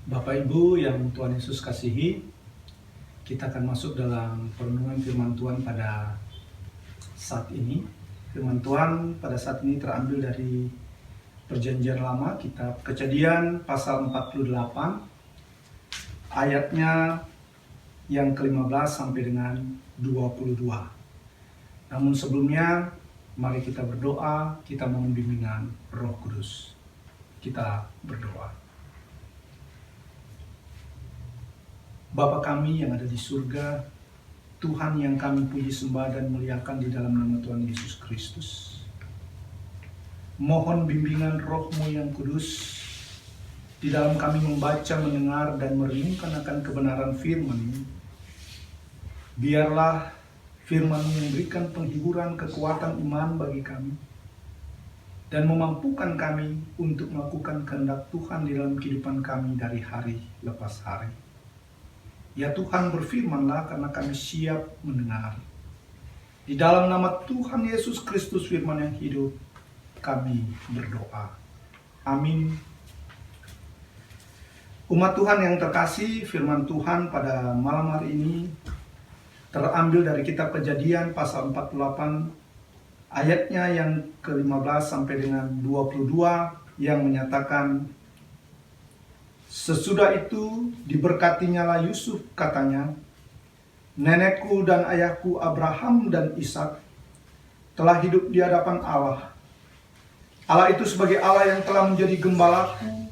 Bapak Ibu yang Tuhan Yesus kasihi, kita akan masuk dalam perenungan firman Tuhan pada saat ini. Firman Tuhan pada saat ini terambil dari Perjanjian Lama, kitab Kejadian pasal 48, ayatnya yang ke-15 sampai dengan 22. Namun sebelumnya, mari kita berdoa, kita mohon bimbingan Roh Kudus. Kita berdoa. Bapa kami yang ada di surga, Tuhan yang kami puji sembah dan muliakan di dalam nama Tuhan Yesus Kristus. Mohon bimbingan Roh-Mu yang kudus di dalam kami membaca, mendengar, dan merenungkan akan kebenaran firman-Mu. Biarlah firman-Mu memberikan penghiburan, kekuatan iman bagi kami, dan memampukan kami untuk melakukan kehendak Tuhan di dalam kehidupan kami dari hari lepas hari. Ya Tuhan, berfirmanlah karena kami siap mendengar. Di dalam nama Tuhan Yesus Kristus firman yang hidup, kami berdoa. Amin. Umat Tuhan yang terkasih, firman Tuhan pada malam hari ini terambil dari kitab Kejadian pasal 48, ayatnya yang ke-15 sampai dengan 22 yang menyatakan, sesudah itu diberkatinyalah Yusuf, katanya, nenekku dan ayahku Abraham dan Ishak telah hidup di hadapan Allah. Allah itu sebagai Allah yang telah menjadi gembalaku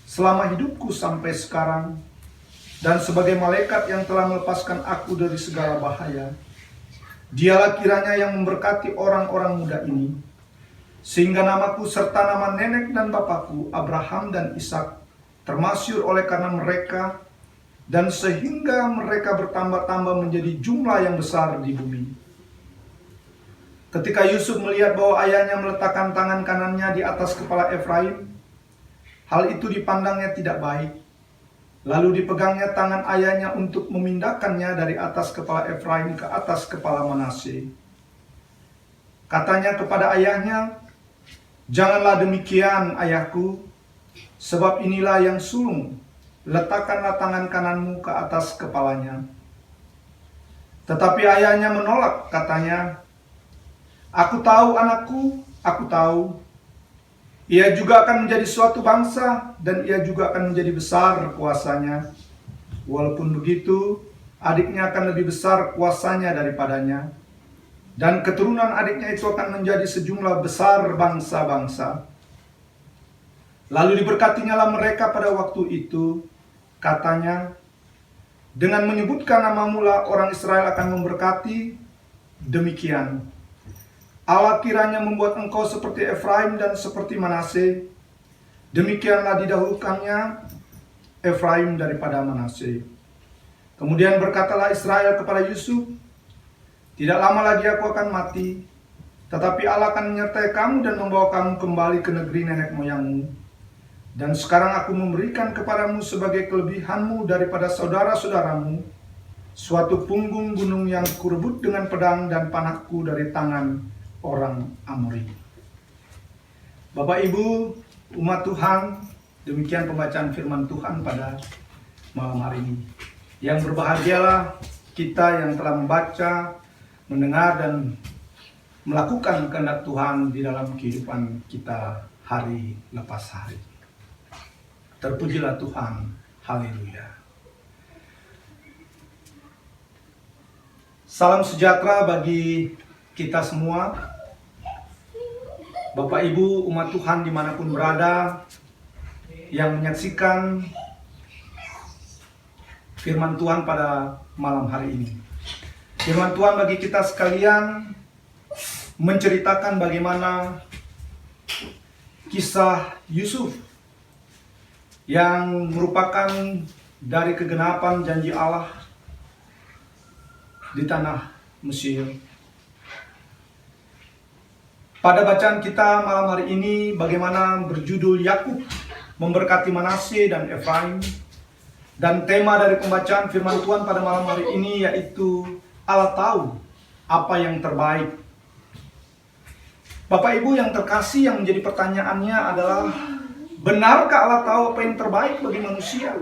selama hidupku sampai sekarang, dan sebagai malaikat yang telah melepaskan aku dari segala bahaya. Dialah kiranya yang memberkati orang-orang muda ini, sehingga namaku serta nama nenek dan bapakku Abraham dan Ishak termasyhur oleh karena mereka, dan sehingga mereka bertambah-tambah menjadi jumlah yang besar di bumi. Ketika Yusuf melihat bahwa ayahnya meletakkan tangan kanannya di atas kepala Efraim, hal itu dipandangnya tidak baik. Lalu dipegangnya tangan ayahnya untuk memindahkannya dari atas kepala Efraim ke atas kepala Manasye. Katanya kepada ayahnya, janganlah demikian ayahku, sebab inilah yang sulung, letakkanlah tangan kananmu ke atas kepalanya. Tetapi ayahnya menolak, katanya, aku tahu anakku, aku tahu. Ia juga akan menjadi suatu bangsa, dan ia juga akan menjadi besar kuasanya. Walaupun begitu, adiknya akan lebih besar kuasanya daripadanya, dan keturunan adiknya itu akan menjadi sejumlah besar bangsa-bangsa. Lalu diberkatinyalah mereka pada waktu itu, katanya, dengan menyebutkan namamu lah orang Israel akan memberkati, demikian. Allah kiranya membuat engkau seperti Efraim dan seperti Manasye. Demikianlah didahulukannya Efraim daripada Manasye. Kemudian berkatalah Israel kepada Yusuf, tidak lama lagi aku akan mati, tetapi Allah akan menyertai kamu dan membawa kamu kembali ke negeri nenek moyangmu. Dan sekarang aku memberikan kepadamu sebagai kelebihanmu daripada saudara-saudaramu, suatu punggung gunung yang kurebut dengan pedang dan panahku dari tangan orang Amori. Bapak Ibu, umat Tuhan, demikian pembacaan firman Tuhan pada malam hari ini. Yang berbahagialah kita yang telah membaca, mendengar, dan melakukan kehendak Tuhan di dalam kehidupan kita hari lepas hari. Terpujilah Tuhan, haleluya. Salam sejahtera bagi kita semua, Bapak Ibu umat Tuhan dimanapun berada, yang menyaksikan firman Tuhan pada malam hari ini. Firman Tuhan bagi kita sekalian menceritakan bagaimana kisah Yusuf yang merupakan dari kegenapan janji Allah di tanah Mesir. Pada bacaan kita malam hari ini, bagaimana berjudul Yakub memberkati Manasye dan Efraim. Dan tema dari pembacaan firman Tuhan pada malam hari ini yaitu Allah tahu apa yang terbaik. Bapak Ibu yang terkasih, yang menjadi pertanyaannya adalah Benarkah Allah tahu apa yang terbaik bagi manusia?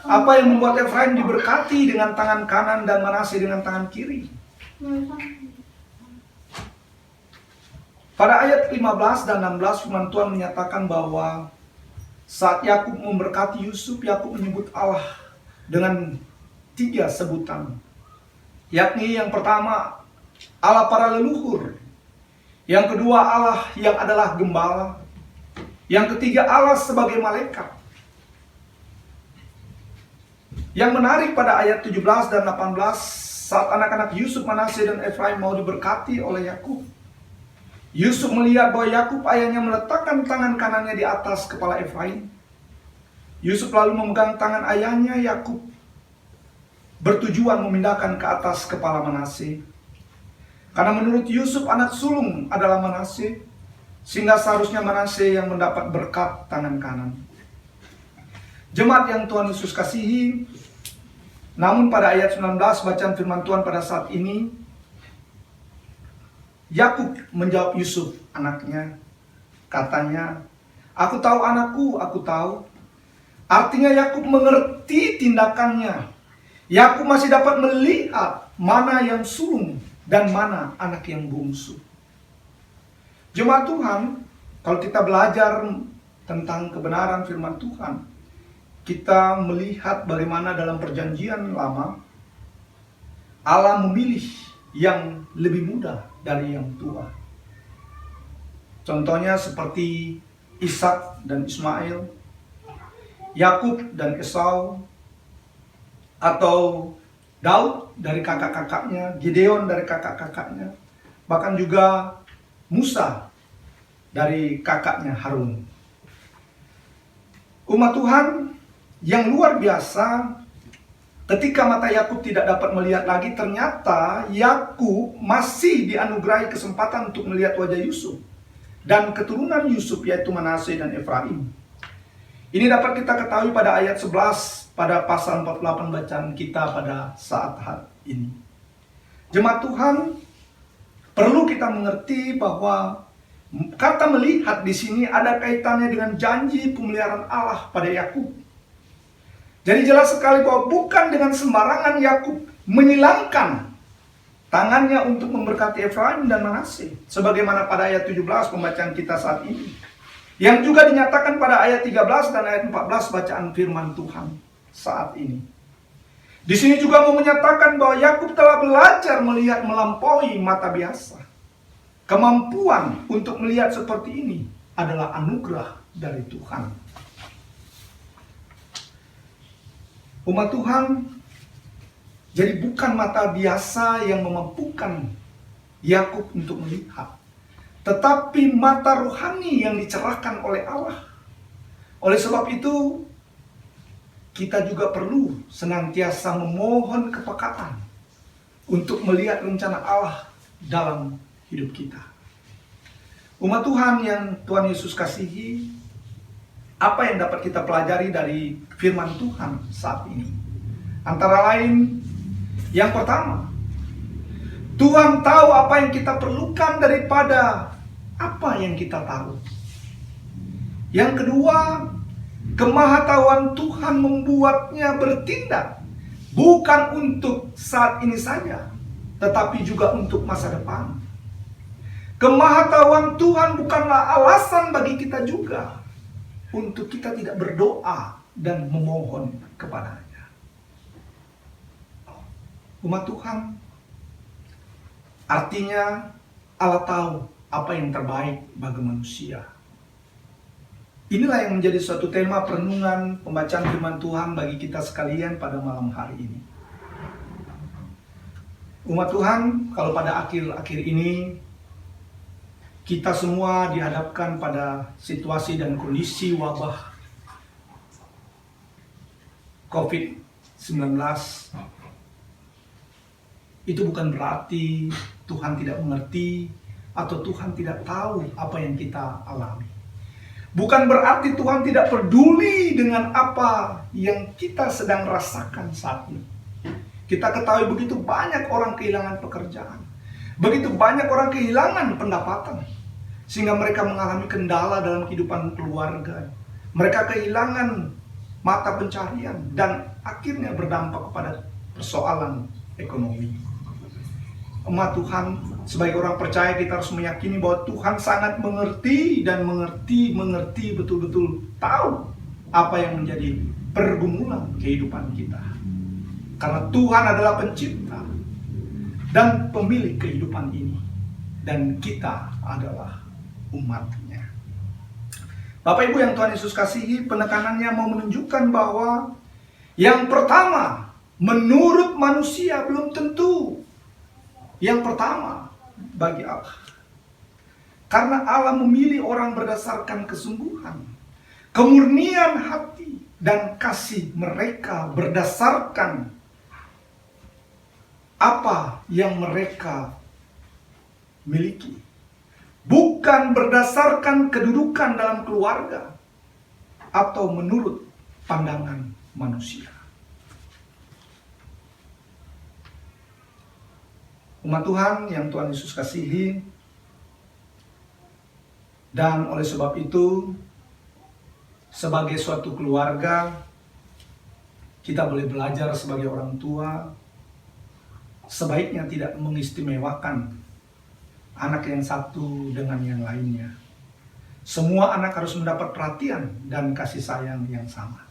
Apa yang membuat Efraim diberkati dengan tangan kanan dan Manasye dengan tangan kiri? Pada ayat 15 dan 16 firman Tuhan menyatakan bahwa saat Yakub memberkati Yusuf, Yakub menyebut Allah dengan 3 sebutan. Yakni yang pertama, Allah para leluhur. Yang kedua, Allah yang adalah gembala. Yang ketiga, Allah sebagai malaikat. Yang menarik pada ayat 17 dan 18, saat anak-anak Yusuf, Manasye dan Efraim mau diberkati oleh Yakub, Yusuf melihat bahwa Yakub ayahnya meletakkan tangan kanannya di atas kepala Efraim. Yusuf lalu memegang tangan ayahnya Yakub, bertujuan memindahkan ke atas kepala Manasye. Karena menurut Yusuf anak sulung adalah Manasye, sehingga seharusnya Manasye yang mendapat berkat tangan kanan. Jemaat yang Tuhan Yesus kasihi, namun pada ayat 19 bacaan firman Tuhan pada saat ini, Yakub menjawab Yusuf anaknya, katanya, "Aku tahu anakku, aku tahu." Artinya Yakub mengerti tindakannya. Yakub masih dapat melihat mana yang sulung dan mana anak yang bungsu. Jemaat Tuhan, kalau kita belajar tentang kebenaran firman Tuhan, kita melihat bagaimana dalam perjanjian lama Allah memilih yang lebih muda dari yang tua. Contohnya seperti Ishak dan Ismail, Yakub dan Esau, atau Daud dari kakak-kakaknya, Gideon dari kakak-kakaknya, bahkan juga Musa dari kakaknya Harun. Umat Tuhan yang luar biasa, ketika mata Yakub tidak dapat melihat lagi, ternyata Yakub masih dianugerahi kesempatan untuk melihat wajah Yusuf dan keturunan Yusuf, yaitu Manasye dan Efraim. Ini dapat kita ketahui pada ayat 11 pada pasal 48 bacaan kita pada saat ini. Jemaat Tuhan, perlu kita mengerti bahwa kata melihat di sini ada kaitannya dengan janji pemeliharaan Allah pada Yakub. Jadi jelas sekali bahwa bukan dengan sembarangan Yakub menyilangkan tangannya untuk memberkati Efraim dan Manasye, sebagaimana pada ayat 17 pembacaan kita saat ini, yang juga dinyatakan pada ayat 13 dan ayat 14 bacaan firman Tuhan saat ini. Di sini juga mau menyatakan bahwa Yakub telah belajar melihat melampaui mata biasa. Kemampuan untuk melihat seperti ini adalah anugerah dari Tuhan. Umat Tuhan, jadi bukan mata biasa yang memampukan Yakub untuk melihat, tetapi mata rohani yang dicerahkan oleh Allah. Oleh sebab itu, kita juga perlu senantiasa memohon kepekaan untuk melihat rencana Allah dalam hidup kita. Umat Tuhan yang Tuhan Yesus kasihi, apa yang dapat kita pelajari dari firman Tuhan saat ini? Antara lain, yang pertama, Tuhan tahu apa yang kita perlukan daripada apa yang kita tahu. Yang kedua, kemahatauan Tuhan membuatnya bertindak bukan untuk saat ini saja, tetapi juga untuk masa depan. Kemahatauan Tuhan bukanlah alasan bagi kita juga untuk kita tidak berdoa dan memohon kepadanya. Umat Tuhan, artinya Allah tahu apa yang terbaik bagi manusia. Inilah yang menjadi suatu tema perenungan pembacaan firman Tuhan bagi kita sekalian pada malam hari ini. Umat Tuhan, kalau pada akhir-akhir ini kita semua dihadapkan pada situasi dan kondisi wabah COVID-19, itu bukan berarti Tuhan tidak mengerti atau Tuhan tidak tahu apa yang kita alami. Bukan berarti Tuhan tidak peduli dengan apa yang kita sedang rasakan saat ini. Kita ketahui begitu banyak orang kehilangan pekerjaan, begitu banyak orang kehilangan pendapatan, sehingga mereka mengalami kendala dalam kehidupan keluarga. Mereka kehilangan mata pencarian dan akhirnya berdampak kepada persoalan ekonomi. Umat Tuhan, sebagai orang percaya kita harus meyakini bahwa Tuhan sangat mengerti dan mengerti betul-betul tahu apa yang menjadi pergumulan kehidupan kita. Karena Tuhan adalah pencipta dan pemilik kehidupan ini, dan kita adalah umatnya. Bapak Ibu yang Tuhan Yesus kasihi, penekanannya mau menunjukkan bahwa yang pertama, menurut manusia belum tentu yang pertama bagi Allah. Karena Allah memilih orang berdasarkan kesungguhan, kemurnian hati, dan kasih mereka berdasarkan apa yang mereka miliki. Bukan berdasarkan kedudukan dalam keluarga atau menurut pandangan manusia. Umat Tuhan yang Tuhan Yesus kasihi, dan oleh sebab itu sebagai suatu keluarga kita boleh belajar sebagai orang tua sebaiknya tidak mengistimewakan anak yang satu dengan yang lainnya. Semua anak harus mendapat perhatian dan kasih sayang yang sama.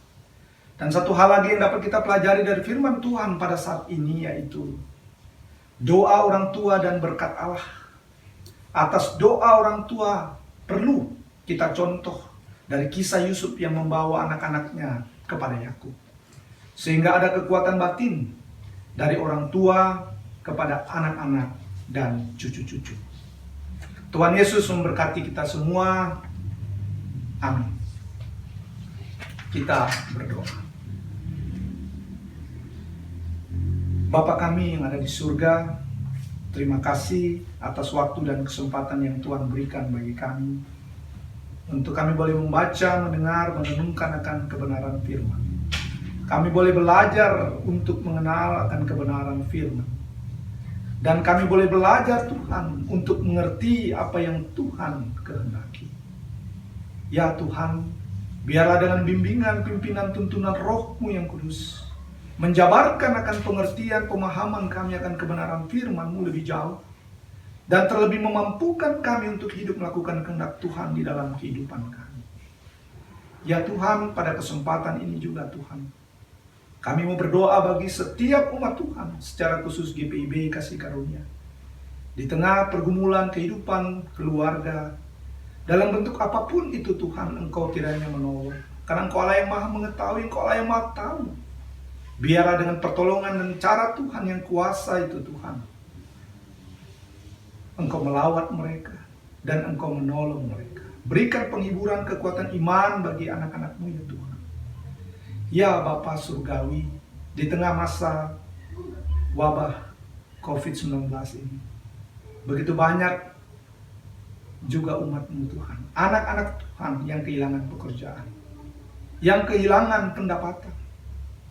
Dan satu hal lagi yang dapat kita pelajari dari firman Tuhan pada saat ini, yaitu doa orang tua dan berkat Allah. Atas doa orang tua perlu kita contoh dari kisah Yusuf yang membawa anak-anaknya kepada Yakub. Sehingga ada kekuatan batin dari orang tua kepada anak-anak dan cucu-cucu. Tuhan Yesus memberkati kita semua. Amin. Kita berdoa. Bapa kami yang ada di surga, terima kasih atas waktu dan kesempatan yang Tuhan berikan bagi kami, untuk kami boleh membaca, mendengar, merenungkan akan kebenaran firman. Kami boleh belajar untuk mengenal akan kebenaran firman. Dan kami boleh belajar Tuhan untuk mengerti apa yang Tuhan kehendaki. Ya Tuhan, biarlah dengan bimbingan, pimpinan, tuntunan Roh-Mu yang kudus, menjabarkan akan pengertian, pemahaman kami akan kebenaran firman-Mu lebih jauh. Dan terlebih memampukan kami untuk hidup melakukan kehendak Tuhan di dalam kehidupan kami. Ya Tuhan, pada kesempatan ini juga Tuhan, kami mau berdoa bagi setiap umat Tuhan, secara khusus GPIB Kasih Karunia. Di tengah pergumulan kehidupan keluarga, dalam bentuk apapun itu Tuhan, Engkau kiranya menolong. Karena Engkau Allah yang maha mengetahui, Engkau Allah yang maha tahu. Biarlah dengan pertolongan dan cara Tuhan yang kuasa itu Tuhan, Engkau melawat mereka dan Engkau menolong mereka. Berikan penghiburan, kekuatan iman bagi anak-anak-Mu ya Tuhan. Ya Bapa Surgawi, di tengah masa wabah COVID-19 ini, begitu banyak juga umat-Mu Tuhan, anak-anak Tuhan yang kehilangan pekerjaan, yang kehilangan pendapatan,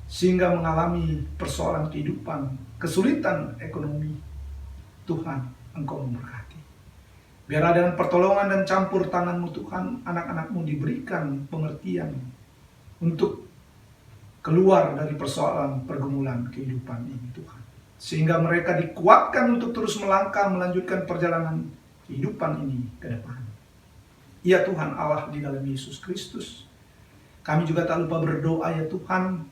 sehingga mengalami persoalan kehidupan, kesulitan ekonomi. Tuhan, Engkau memberkati. Biarlah dengan pertolongan dan campur tangan-Mu Tuhan, anak-anak-Mu diberikan pengertian untuk keluar dari persoalan pergumulan kehidupan ini Tuhan. Sehingga mereka dikuatkan untuk terus melangkah melanjutkan perjalanan kehidupan ini ke depan. Ya Tuhan Allah di dalam Yesus Kristus, kami juga tak lupa berdoa ya Tuhan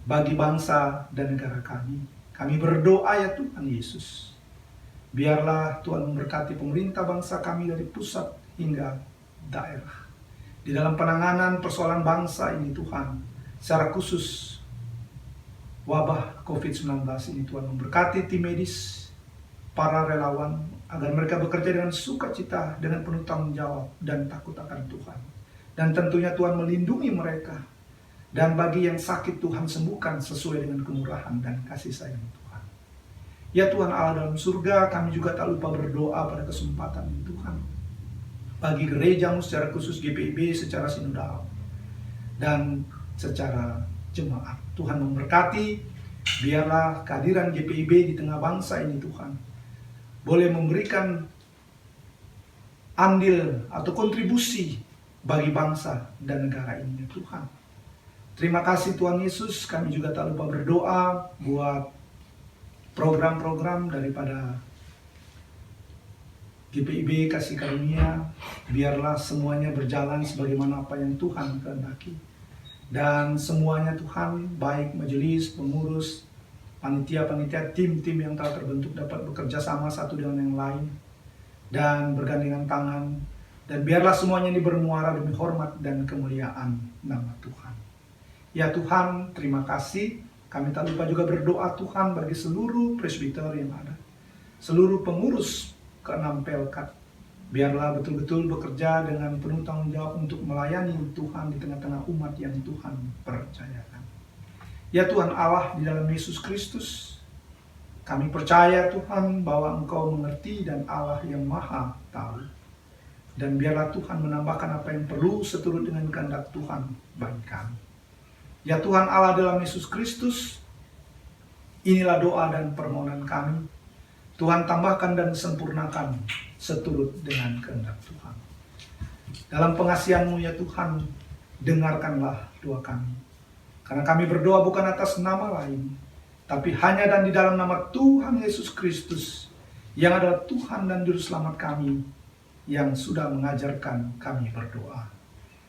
bagi bangsa dan negara kami. Kami berdoa ya Tuhan Yesus, biarlah Tuhan memberkati pemerintah bangsa kami dari pusat hingga daerah. Di dalam penanganan persoalan bangsa ini Tuhan, secara khusus wabah COVID-19 ini Tuhan memberkati tim medis, para relawan, agar mereka bekerja dengan sukacita, dengan penuh tanggung jawab dan takut akan Tuhan. Dan tentunya Tuhan melindungi mereka. Dan bagi yang sakit Tuhan sembuhkan sesuai dengan kemurahan dan kasih sayang Tuhan. Ya Tuhan Allah dalam surga, kami juga tak lupa berdoa pada kesempatan ini Tuhan, bagi gereja-Mu secara khusus GPIB secara sinodal dan secara jemaat. Tuhan memberkati, biarlah kehadiran GPIB di tengah bangsa ini Tuhan boleh memberikan andil atau kontribusi bagi bangsa dan negara ini ya Tuhan. Terima kasih Tuhan Yesus, kami juga tak lupa berdoa buat program-program daripada GPIB Kasih Karunia, biarlah semuanya berjalan sebagaimana apa yang Tuhan kehendaki. Dan semuanya Tuhan, baik majelis, pengurus, panitia-panitia, tim-tim yang telah terbentuk dapat bekerja sama satu dengan yang lain dan bergandengan tangan. Dan biarlah semuanya ini bermuara demi hormat dan kemuliaan nama Tuhan. Ya Tuhan, terima kasih. Kami tak lupa juga berdoa Tuhan bagi seluruh presbiter yang ada. Seluruh pengurus ke-6 Pelkat. Biarlah betul-betul bekerja dengan penuh tanggung jawab untuk melayani Tuhan di tengah-tengah umat yang Tuhan percayakan. Ya Tuhan Allah di dalam Yesus Kristus, kami percaya Tuhan bahwa Engkau mengerti dan Allah yang maha tahu. Dan biarlah Tuhan menambahkan apa yang perlu seturut dengan kehendak Tuhan bagi kami. Ya Tuhan Allah dalam Yesus Kristus, inilah doa dan permohonan kami. Tuhan tambahkan dan sempurnakan seturut dengan kehendak Tuhan. Dalam pengasihan-Mu ya Tuhan, dengarkanlah doa kami. Karena kami berdoa bukan atas nama lain, tapi hanya dan di dalam nama Tuhan Yesus Kristus, yang adalah Tuhan dan Juru Selamat kami, yang sudah mengajarkan kami berdoa.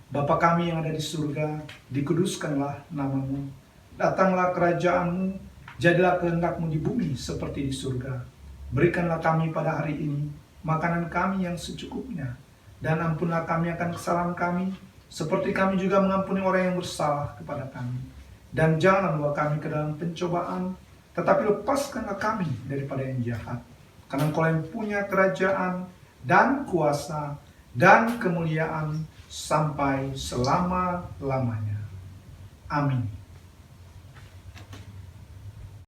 Bapa kami yang ada di surga, dikuduskanlah nama-Mu. Datanglah kerajaan-Mu, jadilah kehendak-Mu di bumi seperti di surga. Berikanlah kami pada hari ini makanan kami yang secukupnya. Dan ampunlah kami akan kesalahan kami, seperti kami juga mengampuni orang yang bersalah kepada kami. Dan jangan bawa kami ke dalam pencobaan, tetapi lepaskanlah kami daripada yang jahat. Karena Engkau yang punya kerajaan dan kuasa dan kemuliaan sampai selama-lamanya. Amin.